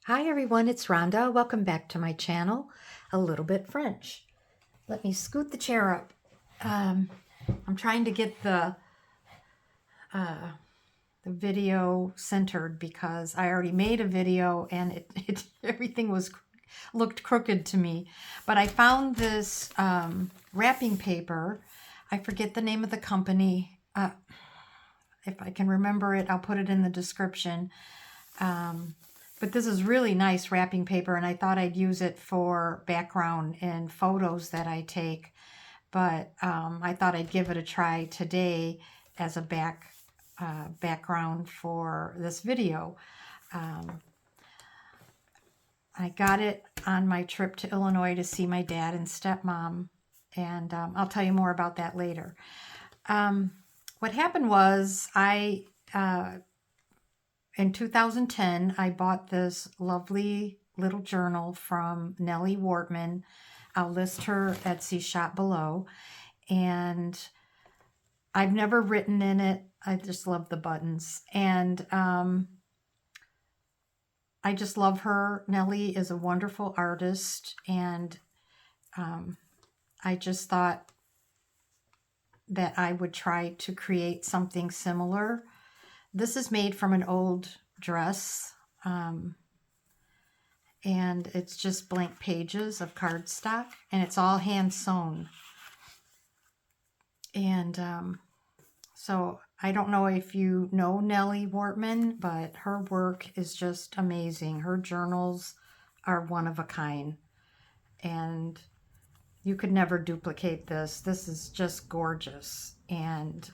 Hi everyone, it's Rhonda. Welcome back to my channel, A Little Bit French. Let me scoot the chair up. I'm trying to get the video centered because I already made a video and everything looked crooked to me. But I found this wrapping paper. I forget the name of the company. If I can remember it, I'll put it in the description. But this is really nice wrapping paper, and I thought I'd use it for background in photos that I take. But I thought I'd give it a try today as a background for this video. I got it on my trip to Illinois to see my dad and stepmom, and I'll tell you more about that later. What happened was in 2010, I bought this lovely little journal from Nellie Wortman. I'll list her Etsy shop below. And I've never written in it. I just love the buttons. And I just love her. Nellie is a wonderful artist. And I just thought that I would try to create something similar. This is made from an old dress, and it's just blank pages of cardstock, and it's all hand sewn. And so I don't know if you know Nellie Wortman, but her work is just amazing. Her journals are one of a kind, and you could never duplicate this. This is just gorgeous, and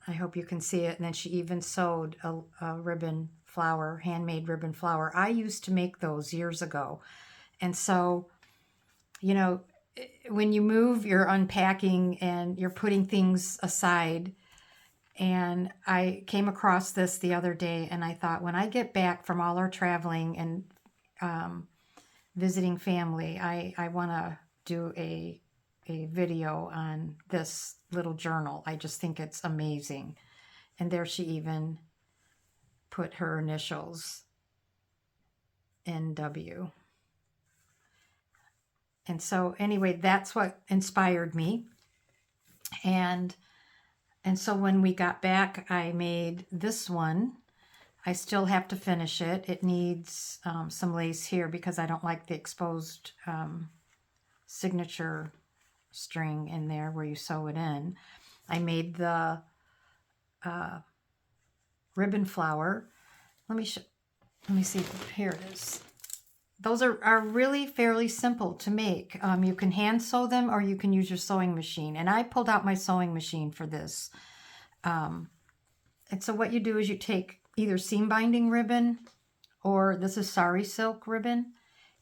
I hope you can see it. And then she even sewed a ribbon flower, handmade ribbon flower. I used to make those years ago. And so, you know, when you move, you're unpacking and you're putting things aside. And I came across this the other day, and I thought, when I get back from all our traveling and visiting family, I want to do a video on this little journal. I just think it's amazing. And there she even put her initials, NW. And so anyway, that's what inspired me. And so when we got back, I made this one. I still have to finish it. It needs some lace here because I don't like the exposed signature string in there where you sew it in. I made the ribbon flower. Let me see. Here it is. Those are really fairly simple to make. You can hand sew them, or you can use your sewing machine. And I pulled out my sewing machine for this. And so what you do is you take either seam binding ribbon, or this is sari silk ribbon,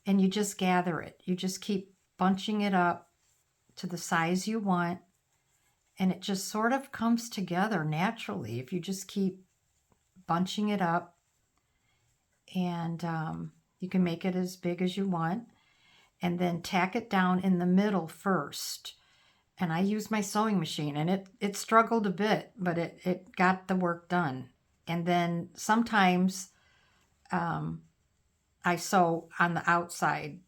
and you just gather it. You just keep bunching it up to the size you want, and it just sort of comes together naturally if you just keep bunching it up. And you can make it as big as you want, and then tack it down in the middle first. And I used my sewing machine, and it struggled a bit, but it got the work done. And then sometimes I sew on the outside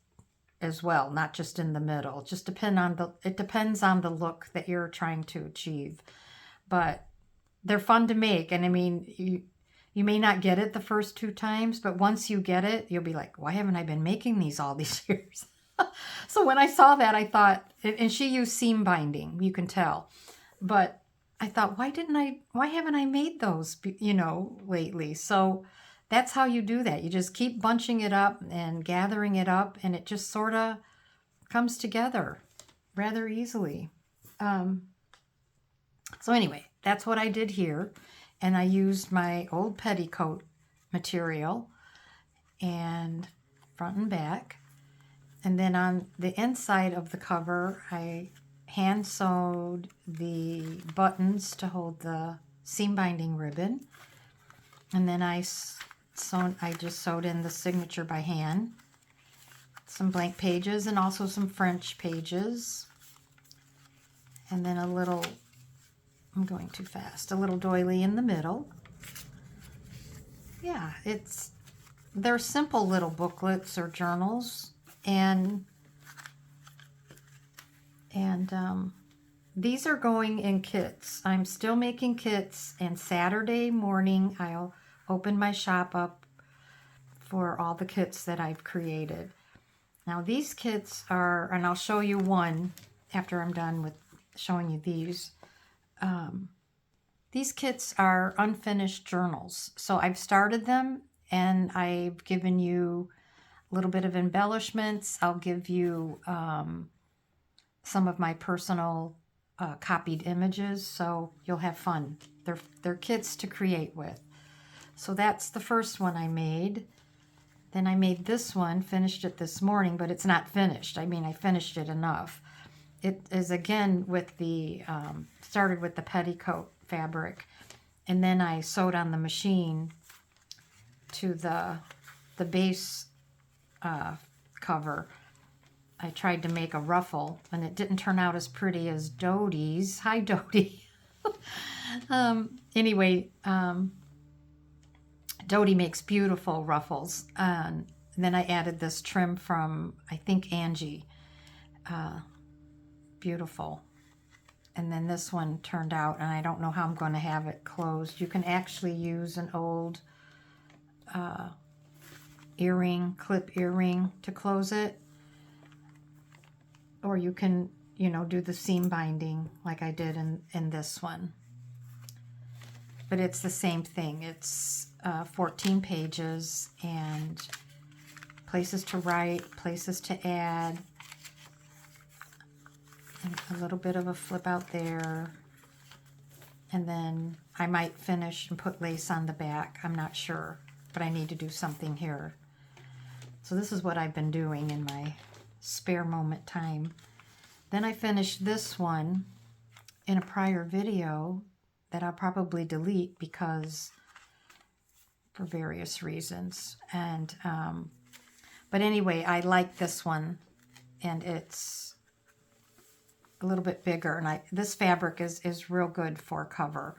as well, not just in the middle. It just depends on the look that you're trying to achieve. But they're fun to make, and I mean, you may not get it the first 2 times, but once you get it, you'll be like, why haven't I been making these all these years? So when I saw that, I thought, and she used seam binding, you can tell, but I thought, why haven't I made those, lately? So that's how you do that. You just keep bunching it up and gathering it up, and it just sort of comes together rather easily. So anyway, that's what I did here. And I used my old petticoat material, and front and back. And then on the inside of the cover, I hand sewed the buttons to hold the seam binding ribbon. And then I just sewed in the signature by hand, some blank pages, and also some French pages. And then I'm going too fast, a little doily in the middle. Yeah, it's they're simple little booklets or journals, and these are going in kits. I'm still making kits, and Saturday morning I'll open my shop up for all the kits that I've created. Now these kits are, and I'll show you one after I'm done with showing you these. These kits are unfinished journals. So I've started them and I've given you a little bit of embellishments. I'll give you some of my personal copied images, so you'll have fun. They're kits to create with. So that's the first one I made. Then I made this one, finished it this morning, but it's not finished. I mean, I finished it enough. It is again with the, started with the petticoat fabric, and then I sewed on the machine to the base cover. I tried to make a ruffle, and it didn't turn out as pretty as Dodie's. Hi, Dodie. Anyway, Dodie makes beautiful ruffles. And then I added this trim from, I think, Angie. Beautiful. And then this one turned out, and I don't know how I'm going to have it closed. You can actually use an old earring, clip earring to close it. Or you can, you know, do the seam binding like I did in this one. But it's the same thing. It's 14 pages and places to write, places to add, and a little bit of a flip out there. And then I might finish and put lace on the back. I'm not sure, but I need to do something here. So this is what I've been doing in my spare moment time. Then I finished this one in a prior video that I'll probably delete because for various reasons. And but anyway, I like this one, and it's a little bit bigger, and this fabric is real good for cover.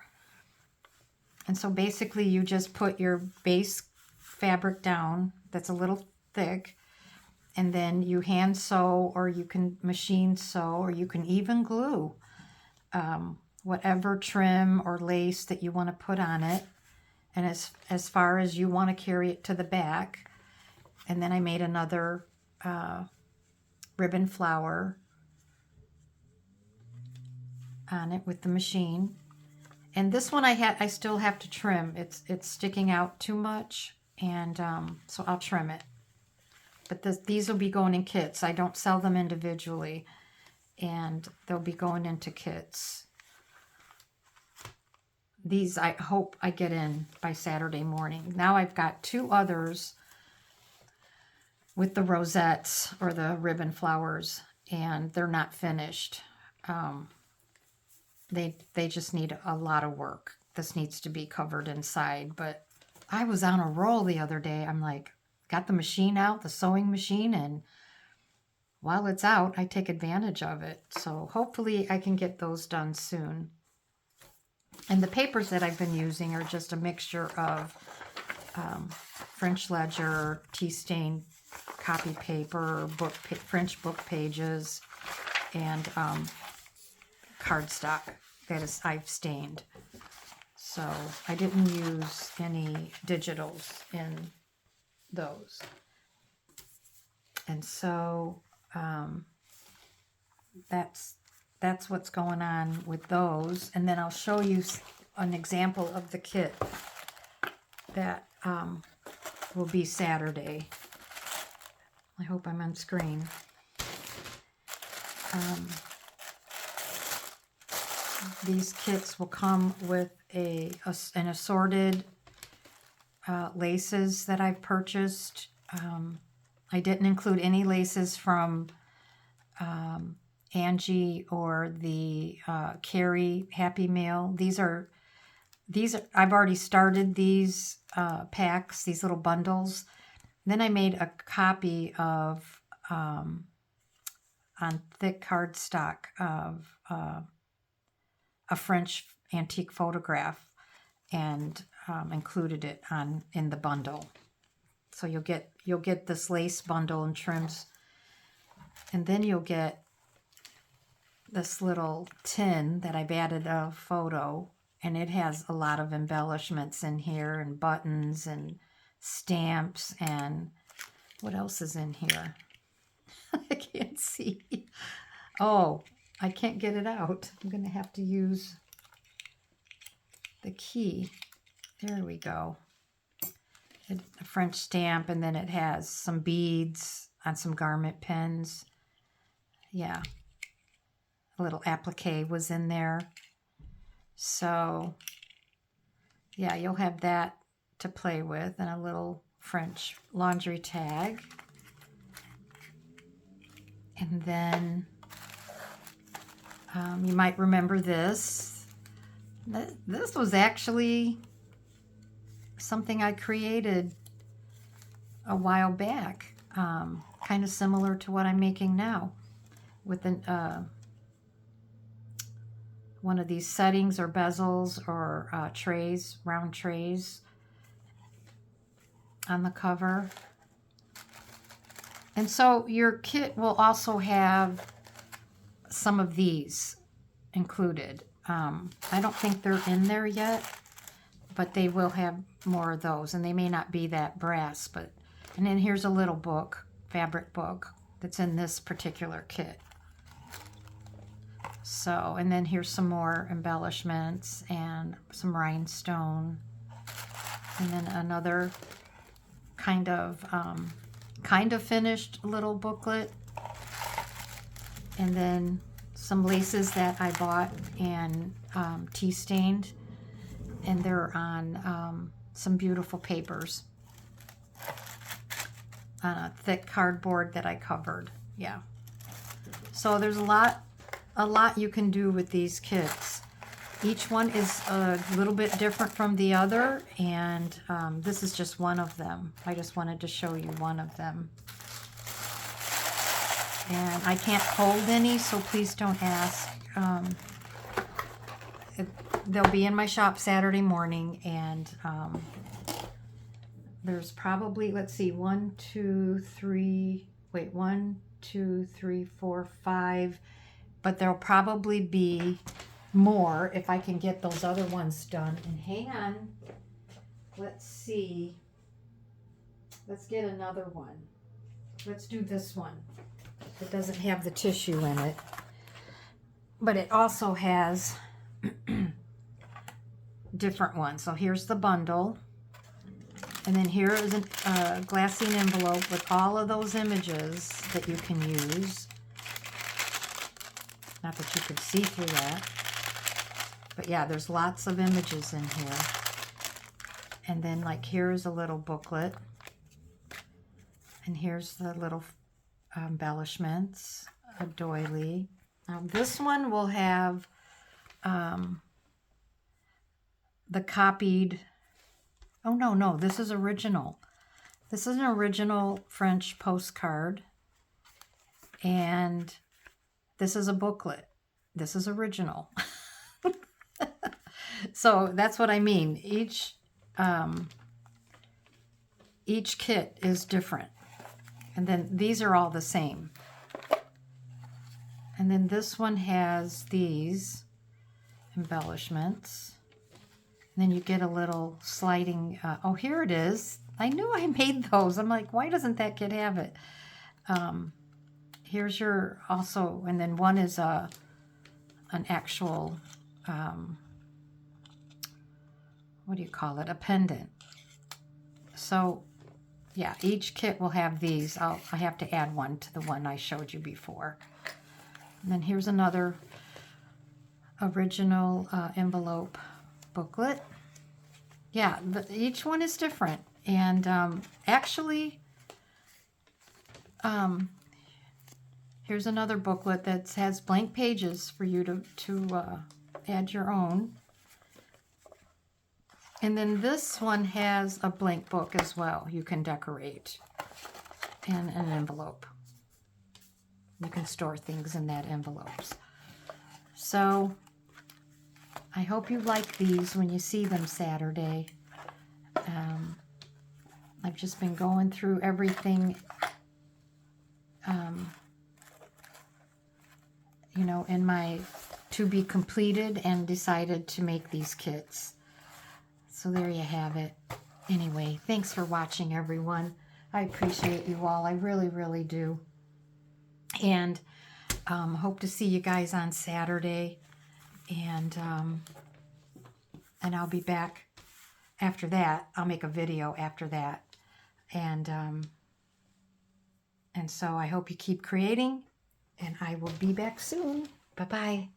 And so basically you just put your base fabric down that's a little thick, and then you hand sew, or you can machine sew, or you can even glue whatever trim or lace that you want to put on it, and as far as you want to carry it to the back. And then I made another ribbon flower on it with the machine. And this one I still have to trim. It's sticking out too much, and so I'll trim it. But these will be going in kits. I don't sell them individually, and they'll be going into kits. These I hope I get in by Saturday morning. Now I've got two others with the rosettes or the ribbon flowers, and they're not finished. They just need a lot of work. This needs to be covered inside, but I was on a roll the other day. I'm like, got the machine out, the sewing machine, and while it's out, I take advantage of it. So hopefully I can get those done soon. And the papers that I've been using are just a mixture of French ledger, tea stain copy paper, French book pages, and cardstock that I've stained. So I didn't use any digitals in those. And so that's what's going on with those. And then I'll show you an example of the kit that will be Saturday. I hope I'm on screen. These kits will come with an assorted laces that I've purchased. I didn't include any laces from Angie or the Carrie Happy Mail. These are I've already started these packs, these little bundles. Then I made a copy of on thick cardstock of a French antique photograph, and included it in the bundle. So you'll get this lace bundle and trims, and then you'll get this little tin that I've added a photo, and it has a lot of embellishments in here, and buttons and stamps, and what else is in here? I can't see. Oh, I can't get it out. I'm going to have to use the key. There we go. A French stamp, and then it has some beads on some garment pins. Yeah. A little applique was in there. So, yeah, you'll have that to play with, and a little French laundry tag. And then you might remember this. This was actually something I created a while back, kind of similar to what I'm making now, with one of these settings or bezels or trays, round trays on the cover. And so your kit will also have some of these included. I don't think they're in there yet, but they will have more of those, and they may not be that brass, but, and then here's a little book, fabric book, that's in this particular kit. So, and then here's some more embellishments and some rhinestone, and then another kind of finished little booklet, and then some laces that I bought and tea stained, and they're on some beautiful papers on a thick cardboard that I covered. Yeah. So there's a lot you can do with these kits. Each one is a little bit different from the other, and this is just one of them. I just wanted to show you one of them. And I can't hold any, so please don't ask. They'll be in my shop Saturday morning, and there's probably, let's see, 1, 2, 3, 4, 5, but there'll probably be more if I can get those other ones done. And hang on, let's see, let's get another one. Let's do this one. It doesn't have the tissue in it, but it also has different ones. So here's the bundle, and then here is a glassine envelope with all of those images that you can use. Not that you could see through that, but yeah, there's lots of images in here. And then, like, here's a little booklet, and here's the little embellishments, a doily. This one will have the copied, oh no, this is original. This is an original French postcard, and this is a booklet. This is original. So that's what I mean. Each kit is different. And then these are all the same. And then this one has these embellishments. And then you get a little sliding, oh, here it is. I knew I made those. I'm like, why doesn't that kit have it? Here's your also, and then one is an actual, what do you call it? A pendant. So, yeah, each kit will have these. I have to add one to the one I showed you before. And then here's another original envelope booklet. Yeah, each one is different. And actually, here's another booklet that has blank pages for you to add your own. And then this one has a blank book as well. You can decorate, and an envelope. You can store things in that envelopes. So I hope you like these when you see them Saturday. I've just been going through everything, you know, in my to be completed, and decided to make these kits. So there you have it. Anyway, thanks for watching, everyone. I appreciate you all. I really, really do. And hope to see you guys on Saturday. And I'll be back after that. I'll make a video after that. And so I hope you keep creating, and I will be back soon. Bye-bye.